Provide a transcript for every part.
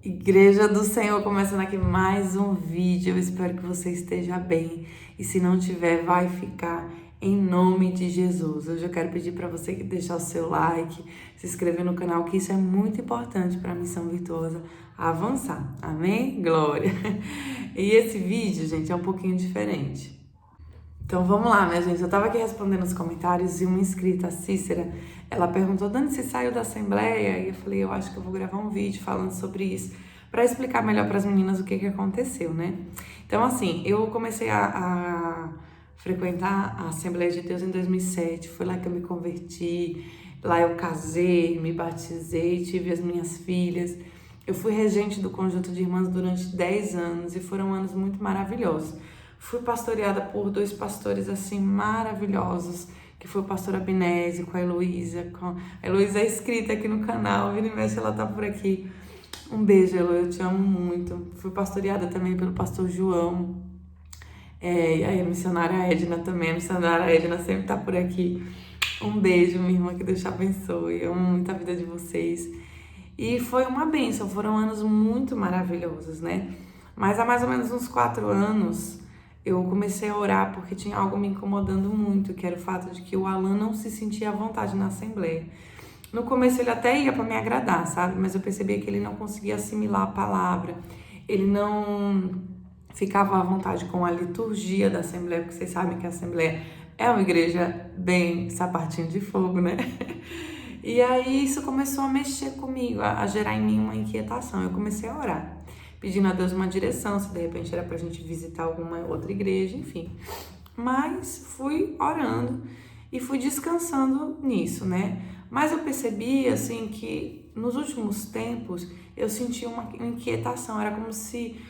Igreja do Senhor, começando aqui mais um vídeo. Eu espero que você esteja bem. E se não tiver, vai ficar em nome de Jesus. Hoje eu quero pedir para você que deixar o seu like, se inscrever no canal, que isso é muito importante para a Missão Virtuosa avançar. Amém? Glória! E esse vídeo, gente, é um pouquinho diferente. Então vamos lá, né, gente? Eu tava aqui respondendo os comentários e uma inscrita, a Cícera, ela perguntou: Dani, você saiu da Assembleia? E eu falei: eu acho que eu vou gravar um vídeo falando sobre isso, para explicar melhor para as meninas o que aconteceu, né? Então, assim, eu comecei a frequentar a Assembleia de Deus em 2007, foi lá que eu me converti, lá eu casei, me batizei, tive as minhas filhas. Eu fui regente do conjunto de irmãs durante 10 anos e foram anos muito maravilhosos. Fui pastoreada por dois pastores assim maravilhosos, que foi o pastor Abinésio com a Heloísa. A Heloísa é inscrita aqui no canal, vira e mexe, ela tá por aqui. Um beijo, Elo, eu te amo muito. Fui pastoreada também pelo pastor João. E aí a missionária Edna também, a missionária Edna sempre tá por aqui. Um beijo, minha irmã, que Deus te abençoe. Eu amo muito a vida de vocês. E foi uma bênção, foram anos muito maravilhosos, né? Mas há mais ou menos uns 4 anos, eu comecei a orar porque tinha algo me incomodando muito, que era o fato de que o Alan não se sentia à vontade na Assembleia. No começo ele até ia para me agradar, sabe? Mas eu percebia que ele não conseguia assimilar a palavra, ele não ficava à vontade com a liturgia da Assembleia, porque vocês sabem que a Assembleia é uma igreja bem sapatinho de fogo, né? E aí isso começou a mexer comigo, a gerar em mim uma inquietação. Eu comecei a orar, pedindo a Deus uma direção, se de repente era pra gente visitar alguma outra igreja, enfim. Mas fui orando e fui descansando nisso, né? Mas eu percebi, assim, que nos últimos tempos eu senti uma inquietação, era como se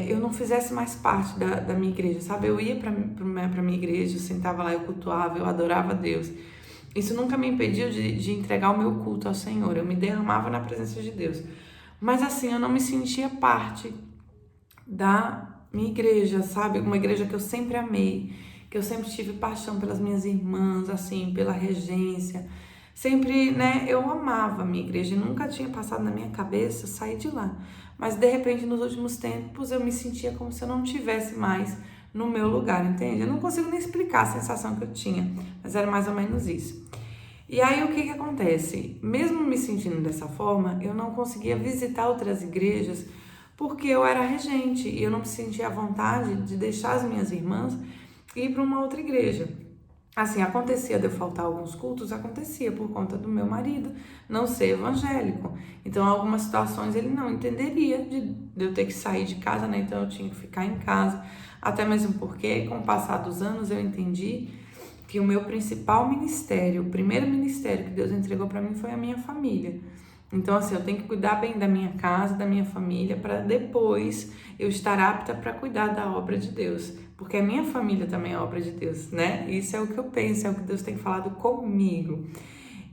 eu não fizesse mais parte da minha igreja, sabe? Eu ia pra minha igreja, eu sentava lá, eu cultuava, eu adorava a Deus. Isso nunca me impediu de entregar o meu culto ao Senhor, eu me derramava na presença de Deus. Mas assim, eu não me sentia parte da minha igreja, sabe? Uma igreja que eu sempre amei, que eu sempre tive paixão pelas minhas irmãs, assim, pela regência. Sempre, né, eu amava a minha igreja e nunca tinha passado na minha cabeça sair de lá. Mas de repente, nos últimos tempos, eu me sentia como se eu não tivesse mais no meu lugar, entende? Eu não consigo nem explicar a sensação que eu tinha, mas era mais ou menos isso. E aí, o que acontece? Mesmo me sentindo dessa forma, eu não conseguia visitar outras igrejas porque eu era regente e eu não me sentia à vontade de deixar as minhas irmãs e ir para uma outra igreja. Assim, acontecia de eu faltar alguns cultos, acontecia por conta do meu marido não ser evangélico. Então, em algumas situações ele não entenderia de eu ter que sair de casa, né? Então, eu tinha que ficar em casa. Até mesmo porque, com o passar dos anos, eu entendi que o meu principal ministério, o primeiro ministério que Deus entregou para mim foi a minha família. Então, assim, eu tenho que cuidar bem da minha casa, da minha família, para depois eu estar apta para cuidar da obra de Deus. Porque a minha família também é obra de Deus, né? Isso é o que eu penso, é o que Deus tem falado comigo.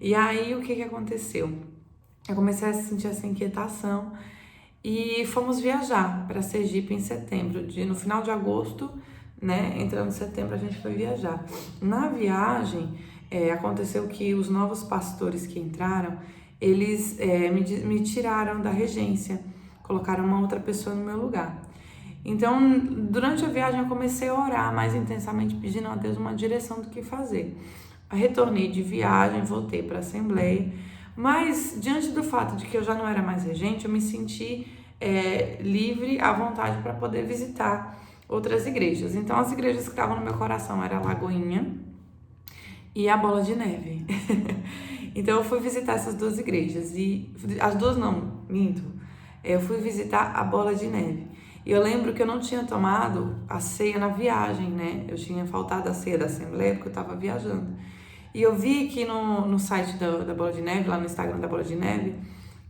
E aí, o que aconteceu? Eu comecei a sentir essa inquietação e fomos viajar para Sergipe em setembro. No final de agosto, né? Entrando em setembro, a gente foi viajar. Na viagem, aconteceu que os novos pastores que entraram, eles me tiraram da regência, colocaram uma outra pessoa no meu lugar. Então, durante a viagem, eu comecei a orar mais intensamente, pedindo a Deus uma direção do que fazer. Eu retornei de viagem, voltei para a Assembleia, mas diante do fato de que eu já não era mais regente, eu me senti livre, à vontade para poder visitar outras igrejas. Então, as igrejas que estavam no meu coração eram a Lagoinha e a Bola de Neve. Então, eu fui visitar essas duas igrejas. E as duas não, minto. Eu fui visitar a Bola de Neve. E eu lembro que eu não tinha tomado a ceia na viagem, né? Eu tinha faltado a ceia da Assembleia porque eu estava viajando. E eu vi que no site da Bola de Neve, lá no Instagram da Bola de Neve,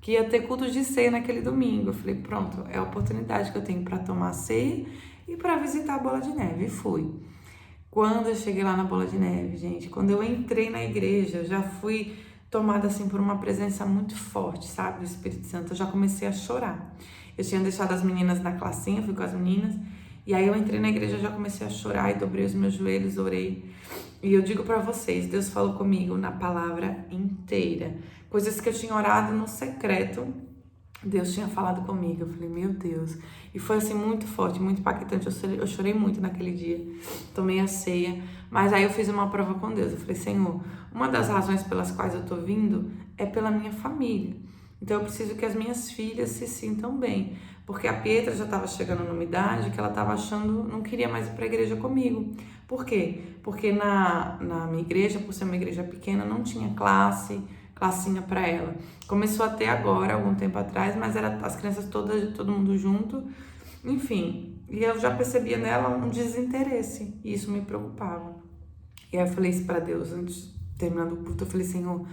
que ia ter culto de ceia naquele domingo. Eu falei, pronto, é a oportunidade que eu tenho para tomar ceia e para visitar a Bola de Neve. E fui. Quando eu cheguei lá na Bola de Neve, gente, quando eu entrei na igreja, eu já fui tomada assim por uma presença muito forte, sabe, do Espírito Santo. Eu já comecei a chorar. Eu tinha deixado as meninas na classinha, fui com as meninas, e aí eu entrei na igreja, já comecei a chorar e dobrei os meus joelhos, orei. E eu digo pra vocês, Deus falou comigo na palavra inteira. Coisas que eu tinha orado no secreto, Deus tinha falado comigo. Eu falei, meu Deus. E foi assim muito forte, muito impactante. Eu chorei muito naquele dia. Tomei a ceia. Mas aí eu fiz uma prova com Deus. Eu falei, Senhor, uma das razões pelas quais eu tô vindo é pela minha família. Então eu preciso que as minhas filhas se sintam bem. Porque a Pietra já estava chegando numa idade que ela estava achando, não queria mais ir para a igreja comigo. Por quê? Porque na minha igreja, por ser uma igreja pequena, não tinha classinha para ela. Começou a ter agora, algum tempo atrás, mas era as crianças todas, todo mundo junto, enfim. E eu já percebia nela um desinteresse, e isso me preocupava. E aí eu falei isso para Deus, antes, terminando o culto, eu falei, Senhor,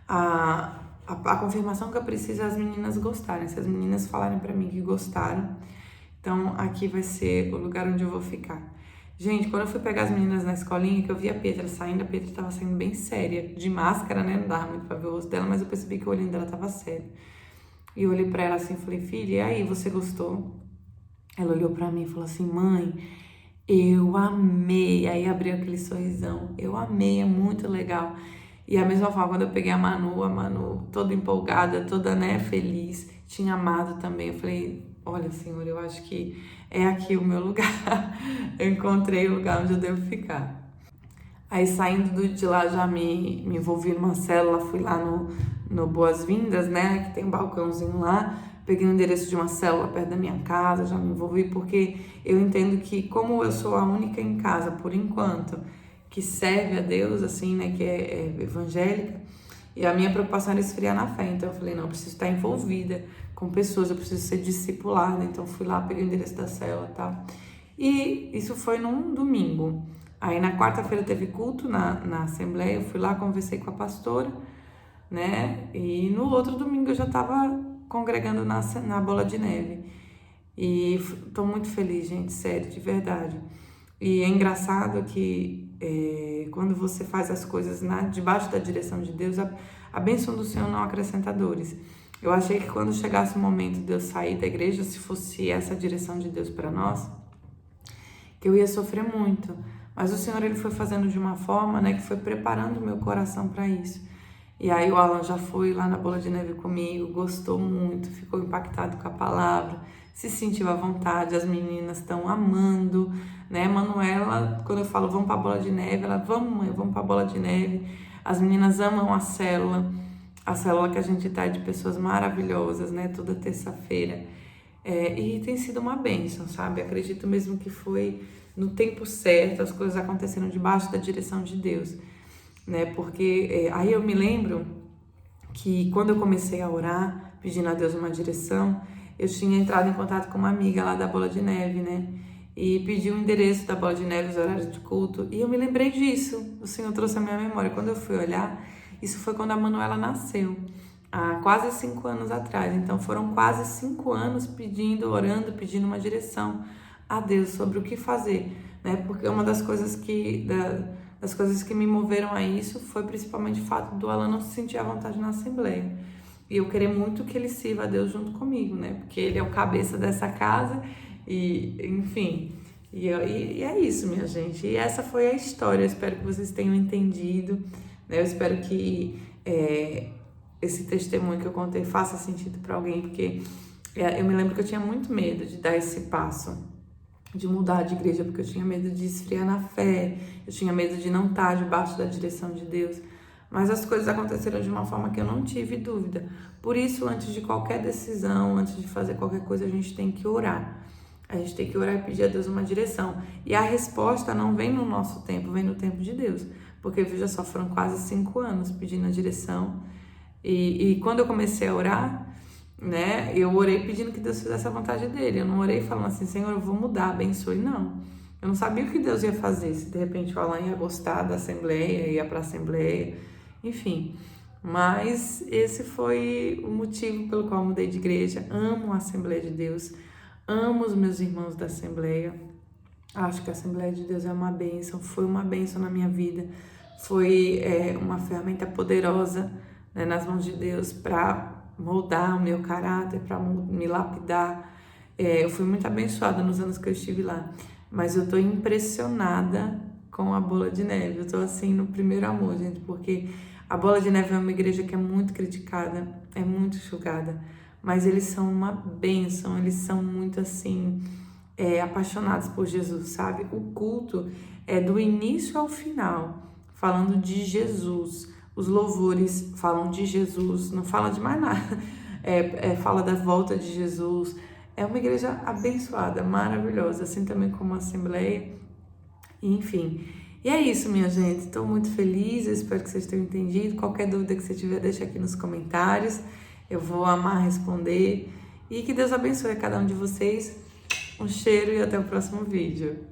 a confirmação que eu preciso é as meninas gostarem. Se as meninas falarem para mim que gostaram, então aqui vai ser o lugar onde eu vou ficar. Gente, quando eu fui pegar as meninas na escolinha, que eu vi a Pietra saindo, a Pietra tava saindo bem séria, de máscara, né? Não dava muito pra ver o rosto dela, mas eu percebi que o olhinho dela tava sério. E eu olhei pra ela assim e falei, filha, e aí, você gostou? Ela olhou pra mim e falou assim, mãe, eu amei. Aí abriu aquele sorrisão, eu amei, é muito legal. E a mesma forma, quando eu peguei a Manu toda empolgada, toda, né, feliz, tinha amado também. Eu falei, olha, Senhor, eu acho que é aqui o meu lugar. Eu encontrei o lugar onde eu devo ficar. Aí saindo de lá já me envolvi numa célula, fui lá no Boas-Vindas, né, que tem um balcãozinho lá, peguei o endereço de uma célula perto da minha casa, já me envolvi porque eu entendo que como eu sou a única em casa, por enquanto, que serve a Deus, assim, né, que é evangélica, e a minha preocupação era esfriar na fé, então eu falei, não, eu preciso estar envolvida com pessoas, eu preciso ser discipulada, então fui lá, peguei o endereço da célula e tal. E isso foi num domingo. Aí na quarta-feira teve culto na Assembleia, eu fui lá, conversei com a pastora, né? E no outro domingo eu já estava congregando na Bola de Neve. E tô muito feliz, gente, sério, de verdade. E é engraçado que quando você faz as coisas debaixo da direção de Deus, a bênção do Senhor não acrescenta dores. Eu achei que quando chegasse o momento de eu sair da igreja, se fosse essa a direção de Deus para nós, que eu ia sofrer muito. Mas o Senhor, ele foi fazendo de uma forma, né, que foi preparando o meu coração para isso. E aí o Alan já foi lá na Bola de Neve comigo, gostou muito, ficou impactado com a palavra, se sentiu à vontade, as meninas estão amando, né? Manuela, quando eu falo vamos para a Bola de Neve, ela, vamos mãe, vamos para a Bola de Neve. As meninas amam a célula que a gente tá de pessoas maravilhosas, né? Toda terça-feira. E tem sido uma bênção, sabe? Acredito mesmo que foi no tempo certo, as coisas aconteceram debaixo da direção de Deus, né? Porque aí eu me lembro que quando eu comecei a orar, pedindo a Deus uma direção, eu tinha entrado em contato com uma amiga lá da Bola de Neve, né? E pedi o endereço da Bola de Neve, os horários de culto, e eu me lembrei disso. O Senhor trouxe a minha memória. Quando eu fui olhar, isso foi quando a Manuela nasceu, há quase 5 anos atrás. Então foram quase 5 anos pedindo, orando, pedindo uma direção a Deus sobre o que fazer, né? Porque uma das coisas das coisas que me moveram a isso foi principalmente o fato do Alan não se sentir à vontade na Assembleia. E eu queria muito que ele sirva a Deus junto comigo, né? Porque ele é o cabeça dessa casa e, enfim... E é isso, minha gente. E essa foi a história. Eu espero que vocês tenham entendido, né? Eu espero que esse testemunho que eu contei faça sentido para alguém, porque eu me lembro que eu tinha muito medo de dar esse passo, de mudar de igreja, porque eu tinha medo de esfriar na fé, eu tinha medo de não estar debaixo da direção de Deus. Mas as coisas aconteceram de uma forma que eu não tive dúvida. Por isso, antes de qualquer decisão, antes de fazer qualquer coisa, a gente tem que orar. A gente tem que orar e pedir a Deus uma direção. E a resposta não vem no nosso tempo, vem no tempo de Deus. Porque, veja só, foram quase 5 anos pedindo a direção. E quando eu comecei a orar, né, eu orei pedindo que Deus fizesse a vontade dele. Eu não orei falando assim, Senhor, eu vou mudar, abençoe. Não. Eu não sabia o que Deus ia fazer. Se de repente o Alan ia gostar da Assembleia, ia para a Assembleia, enfim. Mas esse foi o motivo pelo qual eu mudei de igreja. Amo a Assembleia de Deus. Amo os meus irmãos da Assembleia. Acho que a Assembleia de Deus é uma bênção. Foi uma bênção na minha vida. Foi uma ferramenta poderosa, né, nas mãos de Deus para moldar o meu caráter, para me lapidar. Eu fui muito abençoada nos anos que eu estive lá. Mas eu tô impressionada com a Bola de Neve. Eu tô assim no primeiro amor, gente, porque a Bola de Neve é uma igreja que é muito criticada, é muito julgada. mas eles são uma bênção, eles são muito assim, apaixonados por Jesus, sabe? O culto é do início ao final, falando de Jesus. Os louvores falam de Jesus, não fala de mais nada. Fala da volta de Jesus. É uma igreja abençoada, maravilhosa, assim também como a Assembleia. Enfim, e é isso, minha gente. Estou muito feliz, eu espero que vocês tenham entendido. Qualquer dúvida que você tiver, deixa aqui nos comentários. Eu vou amar responder. E que Deus abençoe a cada um de vocês. Um cheiro e até o próximo vídeo.